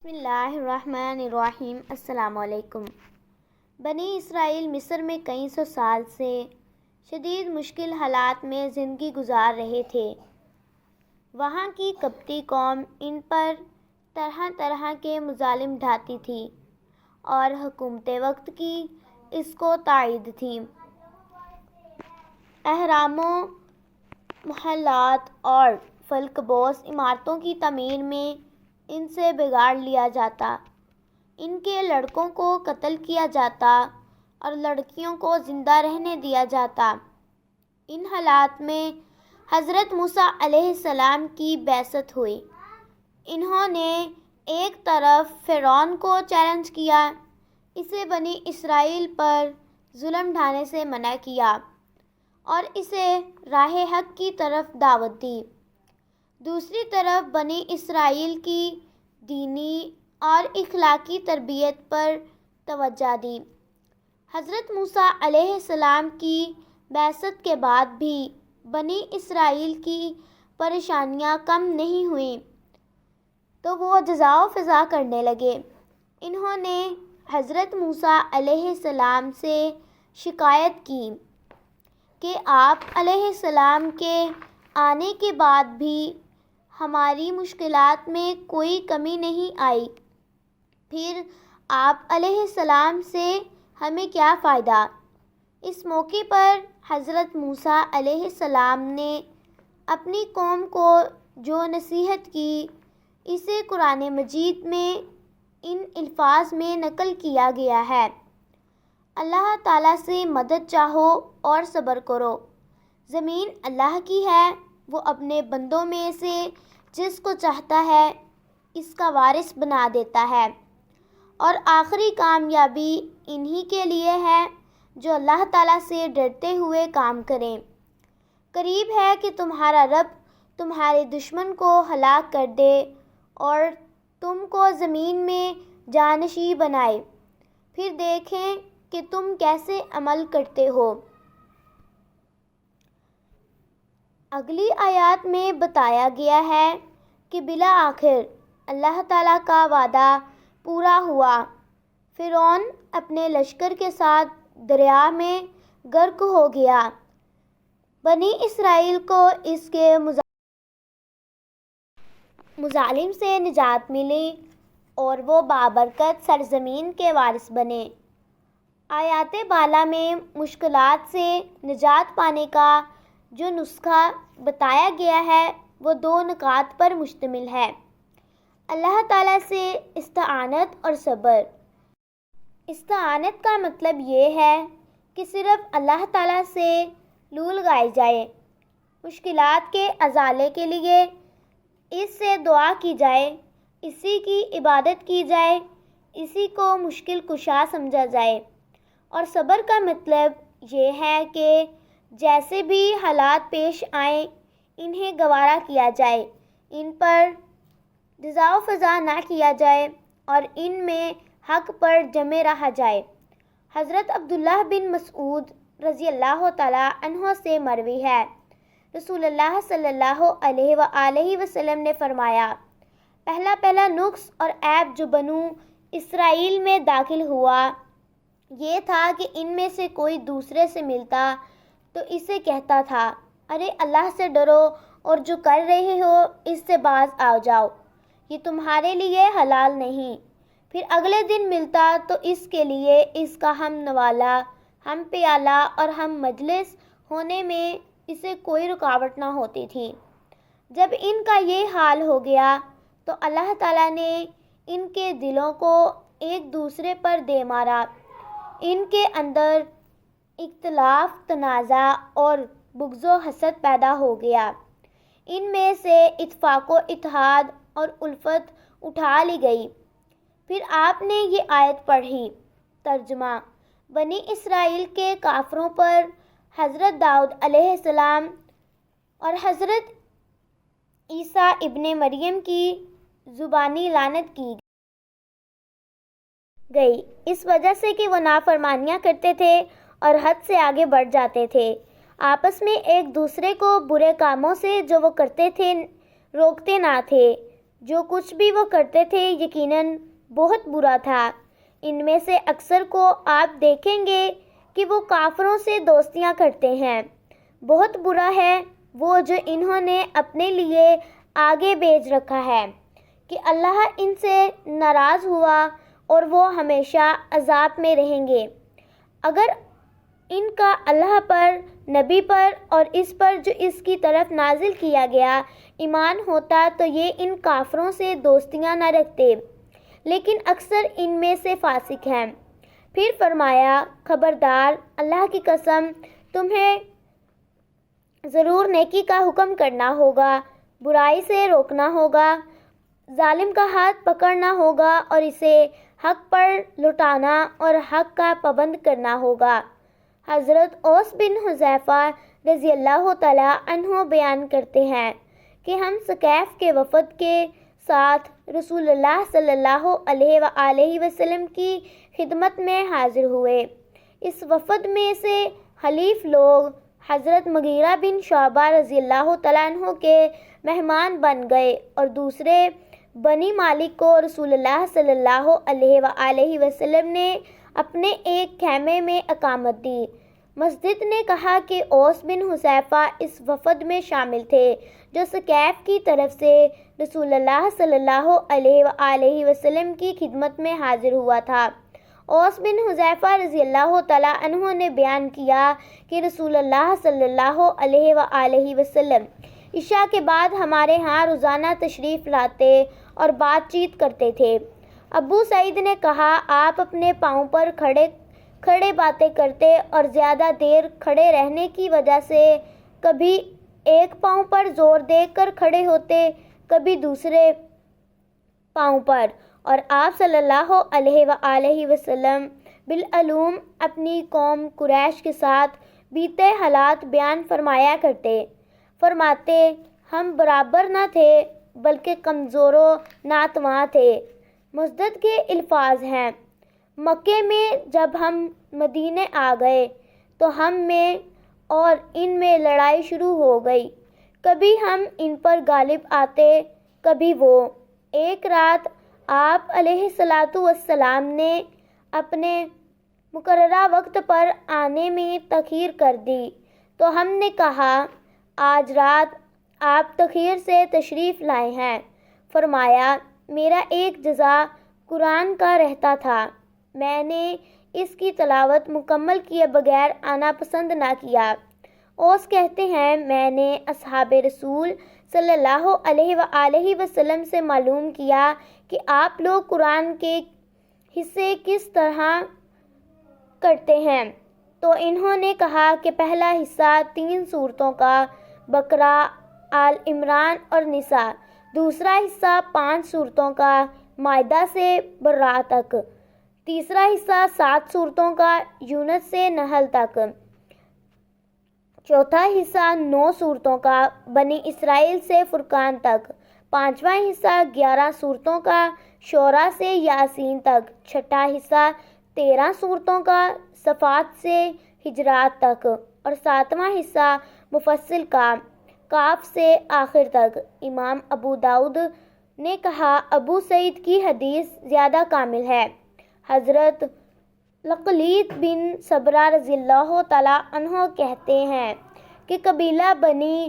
بسم اللہ الرحمن الرحیم۔ السلام علیکم۔ بنی اسرائیل مصر میں کئی سو سال سے شدید مشکل حالات میں زندگی گزار رہے تھے۔ وہاں کی قبطی قوم ان پر طرح طرح کے مظالم ڈھاتی تھی اور حکومت وقت کی اس کو تائید تھی۔ اہراموں، محلات اور فلک بوس عمارتوں کی تعمیر میں ان سے بگاڑ لیا جاتا، ان کے لڑکوں کو قتل کیا جاتا اور لڑکیوں کو زندہ رہنے دیا جاتا۔ ان حالات میں حضرت موسیٰ علیہ السلام کی بعثت ہوئی۔ انہوں نے ایک طرف فرعون کو چیلنج کیا، اسے بنی اسرائیل پر ظلم ڈھانے سے منع کیا اور اسے راہ حق کی طرف دعوت دی۔ دوسری طرف بنی اسرائیل کی دینی اور اخلاقی تربیت پر توجہ دی۔ حضرت موسیٰ علیہ السلام کی بعثت کے بعد بھی بنی اسرائیل کی پریشانیاں کم نہیں ہوئیں تو وہ جزا و فضا کرنے لگے۔ انہوں نے حضرت موسیٰ علیہ السلام سے شکایت کی کہ آپ علیہ السلام کے آنے کے بعد بھی ہماری مشکلات میں کوئی کمی نہیں آئی، پھر آپ علیہ السلام سے ہمیں کیا فائدہ؟ اس موقع پر حضرت موسیٰ علیہ السلام نے اپنی قوم کو جو نصیحت کی اسے قرآن مجید میں ان الفاظ میں نقل کیا گیا ہے: اللہ تعالیٰ سے مدد چاہو اور صبر کرو۔ زمین اللہ کی ہے، وہ اپنے بندوں میں سے جس کو چاہتا ہے اس کا وارث بنا دیتا ہے، اور آخری کامیابی انہی کے لیے ہے جو اللہ تعالیٰ سے ڈرتے ہوئے کام کریں۔ قریب ہے کہ تمہارا رب تمہارے دشمن کو ہلاک کر دے اور تم کو زمین میں جانشین بنائے، پھر دیکھیں کہ تم کیسے عمل کرتے ہو۔ اگلی آیات میں بتایا گیا ہے کہ بالآخر اللہ تعالیٰ کا وعدہ پورا ہوا۔ فرعون اپنے لشکر کے ساتھ دریا میں غرق ہو گیا۔ بنی اسرائیل کو اس کے مظالم سے نجات ملی اور وہ بابرکت سرزمین کے وارث بنے۔ آیات بالا میں مشکلات سے نجات پانے کا جو نسخہ بتایا گیا ہے وہ دو نکات پر مشتمل ہے: اللہ تعالیٰ سے استعانت اور صبر۔ استعانت کا مطلب یہ ہے کہ صرف اللہ تعالیٰ سے لو لگائی جائے، مشکلات کے ازالے کے لیے اس سے دعا کی جائے، اسی کی عبادت کی جائے، اسی کو مشکل کشا سمجھا جائے۔ اور صبر کا مطلب یہ ہے کہ جیسے بھی حالات پیش آئیں انہیں گوارا کیا جائے، ان پر جزا و فضا نہ کیا جائے اور ان میں حق پر جمے رہا جائے۔ حضرت عبداللہ بن مسعود رضی اللہ تعالیٰ عنہ سے مروی ہے، رسول اللہ صلی اللہ علیہ وآلہ وسلم نے فرمایا: پہلا نقص اور عیب جو بنو اسرائیل میں داخل ہوا یہ تھا کہ ان میں سے کوئی دوسرے سے ملتا تو اسے کہتا تھا، ارے اللہ سے ڈرو اور جو کر رہے ہو اس سے باز آ جاؤ، یہ تمہارے لیے حلال نہیں۔ پھر اگلے دن ملتا تو اس کے لیے اس کا ہم نوالا، ہم پیالہ اور ہم مجلس ہونے میں اسے کوئی رکاوٹ نہ ہوتی تھی۔ جب ان کا یہ حال ہو گیا تو اللہ تعالیٰ نے ان کے دلوں کو ایک دوسرے پر دے مارا، ان کے اندر اختلاف، تنازع اور بغض و حسد پیدا ہو گیا، ان میں سے اتفاق و اتحاد اور الفت اٹھا لی گئی۔ پھر آپ نے یہ آیت پڑھی۔ ترجمہ: بنی اسرائیل کے کافروں پر حضرت داؤد علیہ السلام اور حضرت عیسیٰ ابن مریم کی زبانی لعنت کی گئی، اس وجہ سے کہ وہ نافرمانیاں کرتے تھے اور حد سے آگے بڑھ جاتے تھے، آپس میں ایک دوسرے کو برے کاموں سے جو وہ کرتے تھے روکتے نہ تھے۔ جو کچھ بھی وہ کرتے تھے یقیناً بہت برا تھا۔ ان میں سے اکثر کو آپ دیکھیں گے کہ وہ کافروں سے دوستیاں کرتے ہیں۔ بہت برا ہے وہ جو انہوں نے اپنے لیے آگے بھیج رکھا ہے کہ اللہ ان سے ناراض ہوا اور وہ ہمیشہ عذاب میں رہیں گے۔ اگر ان کا اللہ پر، نبی پر اور اس پر جو اس کی طرف نازل کیا گیا ایمان ہوتا تو یہ ان کافروں سے دوستیاں نہ رکھتے، لیکن اکثر ان میں سے فاسق ہیں۔ پھر فرمایا، خبردار، اللہ کی قسم، تمہیں ضرور نیکی کا حکم کرنا ہوگا، برائی سے روکنا ہوگا، ظالم کا ہاتھ پکڑنا ہوگا اور اسے حق پر لٹانا اور حق کا پابند کرنا ہوگا۔ حضرت اوس بن حذیفہ رضی اللہ تعالیٰ عنہ بیان کرتے ہیں کہ ہم ثقیف کے وفد کے ساتھ رسول اللہ صلی اللہ علیہ وآلہ وسلم کی خدمت میں حاضر ہوئے۔ اس وفد میں سے حلیف لوگ حضرت مغیرہ بن شعبہ رضی اللہ تعالیٰ عنہ کے مہمان بن گئے اور دوسرے بنی مالک کو رسول اللہ صلی اللہ علیہ وآلہ وسلم نے اپنے ایک خیمے میں اقامت دی۔ مسجد نے کہا کہ اوس بن حذیفہ اس وفد میں شامل تھے جو ثقیف کی طرف سے رسول اللہ صلی اللہ علیہ وآلہ وسلم کی خدمت میں حاضر ہوا تھا۔ اوس بن حذیفہ رضی اللہ تعالیٰ عنہ نے بیان کیا کہ رسول اللہ صلی اللہ علیہ وآلہ وسلم عشاء کے بعد ہمارے ہاں روزانہ تشریف لاتے اور بات چیت کرتے تھے۔ ابو سعید نے کہا، آپ اپنے پاؤں پر کھڑے باتیں کرتے اور زیادہ دیر کھڑے رہنے کی وجہ سے کبھی ایک پاؤں پر زور دے کر کھڑے ہوتے، کبھی دوسرے پاؤں پر، اور آپ صلی اللہ علیہ وآلہ وسلم بالعلوم اپنی قوم قریش کے ساتھ بیتے حالات بیان فرمایا کرتے۔ فرماتے، ہم برابر نہ تھے بلکہ کمزور و ناتواں تھے۔ مسدد کے الفاظ ہیں، مکے میں جب ہم مدینے آ گئے تو ہم میں اور ان میں لڑائی شروع ہو گئی، کبھی ہم ان پر غالب آتے کبھی وہ۔ ایک رات آپ علیہ الصلاۃ والسلام نے اپنے مقررہ وقت پر آنے میں تاخیر کر دی تو ہم نے کہا، آج رات آپ تاخیر سے تشریف لائے ہیں۔ فرمایا، میرا ایک جزا قرآن کا رہتا تھا، میں نے اس کی تلاوت مکمل کیے بغیر آنا پسند نہ کیا۔ اوس کہتے ہیں، میں نے اصحاب رسول صلی اللہ علیہ وآلہ وسلم سے معلوم کیا کہ آپ لوگ قرآن کے حصے کس طرح کرتے ہیں، تو انہوں نے کہا کہ پہلا حصہ 3 سورتوں کا، بقرہ، آل عمران اور نساء، دوسرا حصہ 5 سورتوں کا، مائدہ سے براء تک، تیسرا حصہ 7 سورتوں کا، یونس سے نحل تک، چوتھا حصہ 9 سورتوں کا، بنی اسرائیل سے فرقان تک، پانچواں حصہ 11 سورتوں کا، شعراء سے یاسین تک، چھٹا حصہ 13 سورتوں کا، صفات سے حجرات تک، اور ساتواں حصہ مفصل کا، کاف سے آخر تک۔ امام ابو داؤد نے کہا، ابو سعید کی حدیث زیادہ کامل ہے۔ حضرت لقلیط بن صبرہ رضی اللہ تعالیٰ عنہ کہتے ہیں کہ قبیلہ بنی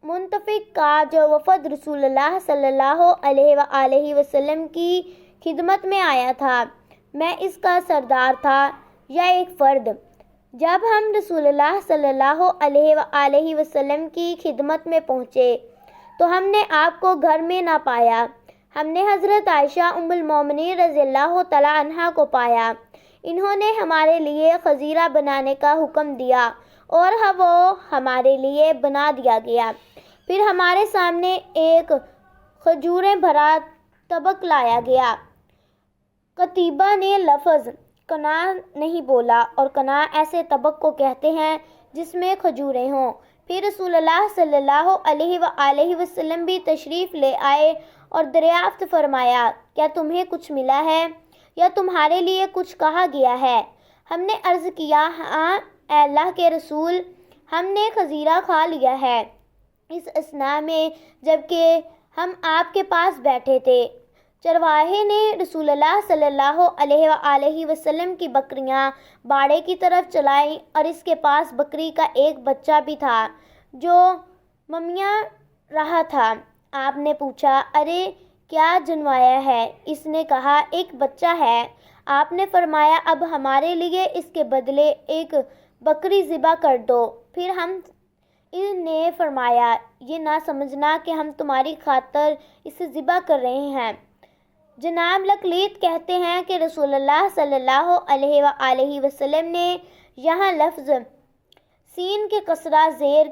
منتفق کا جو وفد رسول اللہ صلی اللہ علیہ وآلہ وسلم کی خدمت میں آیا تھا، میں اس کا سردار تھا یا ایک فرد۔ جب ہم رسول اللہ صلی اللہ علیہ وآلہ وسلم کی خدمت میں پہنچے تو ہم نے آپ کو گھر میں نہ پایا۔ ہم نے حضرت عائشہ ام المومنین رضی اللہ تعالیٰ عنہا کو پایا۔ انہوں نے ہمارے لیے خزیرہ بنانے کا حکم دیا اور وہ ہمارے لیے بنا دیا گیا۔ پھر ہمارے سامنے ایک کھجوریں بھرا طبق لایا گیا۔ قتیبہ نے لفظ قناع نہیں بولا، اور قناع ایسے طبق کو کہتے ہیں جس میں کھجوریں ہوں۔ پھر رسول اللہ صلی اللہ علیہ وآلہ وسلم بھی تشریف لے آئے اور دریافت فرمایا، کیا تمہیں کچھ ملا ہے یا تمہارے لیے کچھ کہا گیا ہے؟ ہم نے عرض کیا، ہاں اے اللہ کے رسول، ہم نے خزیرہ کھا لیا ہے۔ اس اثناء میں جب کہ ہم آپ کے پاس بیٹھے تھے۔ چرواہے نے رسول اللہ صلی اللہ علیہ وآلہ وسلم کی بکریاں باڑے کی طرف چلائیں اور اس کے پاس بکری کا ایک بچہ بھی تھا جو ممیا رہا تھا۔ آپ نے پوچھا، ارے کیا جنوایا ہے؟ اس نے کہا، ایک بچہ ہے۔ آپ نے فرمایا، اب ہمارے لیے اس کے بدلے ایک بکری ذبح کر دو۔ پھر ہم نے فرمایا، یہ نہ سمجھنا کہ ہم تمہاری خاطر اسے ذبح کر رہے ہیں۔ جناب لقلیط کہتے ہیں کہ رسول اللہ صلی اللہ علیہ وآلہ وسلم نے یہاں لفظ سین کے کسرہ زیر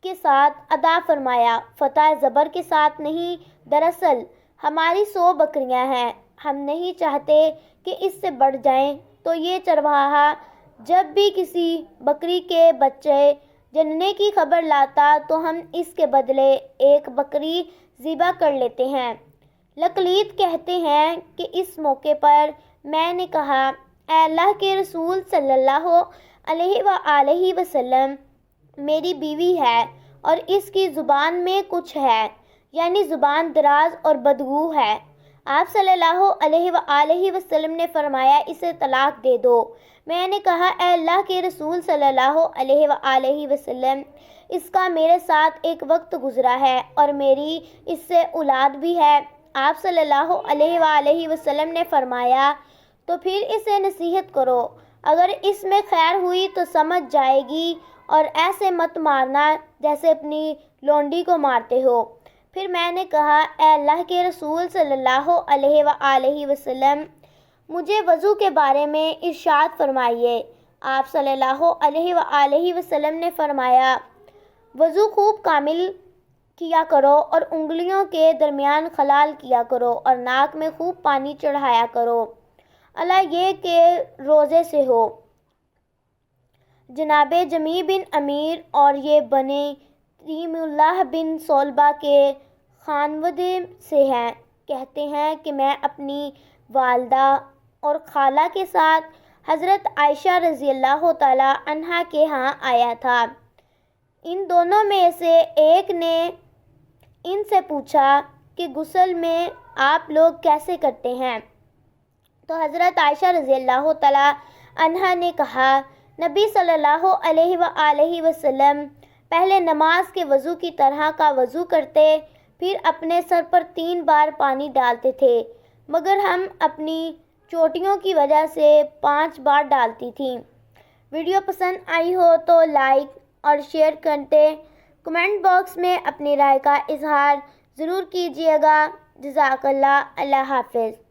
کے ساتھ ادا فرمایا، فتح زبر کے ساتھ نہیں۔ دراصل ہماری 100 بکریاں ہیں، ہم نہیں چاہتے کہ اس سے بڑھ جائیں، تو یہ چرواہا جب بھی کسی بکری کے بچے جننے کی خبر لاتا تو ہم اس کے بدلے ایک بکری ذبح کر لیتے ہیں۔ لقلیط کہتے ہیں کہ اس موقع پر میں نے کہا، اے اللہ کے رسول صلی اللہ علیہ وآلہ وسلم، میری بیوی ہے اور اس کی زبان میں کچھ ہے، یعنی زبان دراز اور بدبو ہے۔ آپ صلی اللہ علیہ وآلہ وسلم نے فرمایا، اسے طلاق دے دو۔ میں نے کہا، اے اللہ کے رسول صلی اللہ علیہ وآلہ وسلم، اس کا میرے ساتھ ایک وقت گزرا ہے اور میری اس سے اولاد بھی ہے۔ آپ صلی اللہ علیہ وآلہ وسلم نے فرمایا، تو پھر اسے نصیحت کرو، اگر اس میں خیر ہوئی تو سمجھ جائے گی، اور ایسے مت مارنا جیسے اپنی لونڈی کو مارتے ہو۔ پھر میں نے کہا، اے اللہ کے رسول صلی اللہ علیہ وآلہ وسلم، مجھے وضو کے بارے میں ارشاد فرمائیے۔ آپ صلی اللہ علیہ وآلہ وسلم نے فرمایا، وضو خوب کامل کیا کرو اور انگلیوں کے درمیان خلال کیا کرو اور ناک میں خوب پانی چڑھایا کرو، اللہ یہ کہ روزے سے ہو۔ جناب جمی بن امیر اور یہ بنی تیم اللہ بن صلبہ کے خانوادے سے ہیں، کہتے ہیں کہ میں اپنی والدہ اور خالہ کے ساتھ حضرت عائشہ رضی اللہ تعالی عنہا کے ہاں آیا تھا۔ ان دونوں میں سے ایک نے ان سے پوچھا کہ غسل میں آپ لوگ کیسے کرتے ہیں؟ تو حضرت عائشہ رضی اللہ تعالی عنہا نے کہا، نبی صلی اللہ علیہ وآلہ وسلم پہلے نماز کے وضو کی طرح کا وضو کرتے، پھر اپنے سر پر 3 بار پانی ڈالتے تھے، مگر ہم اپنی چوٹیوں کی وجہ سے 5 بار ڈالتی تھیں۔ ویڈیو پسند آئی ہو تو لائک اور شیئر کرتے، کمنٹ باکس میں اپنی رائے کا اظہار ضرور کیجیے گا۔ جزاک اللہ، اللہ حافظ۔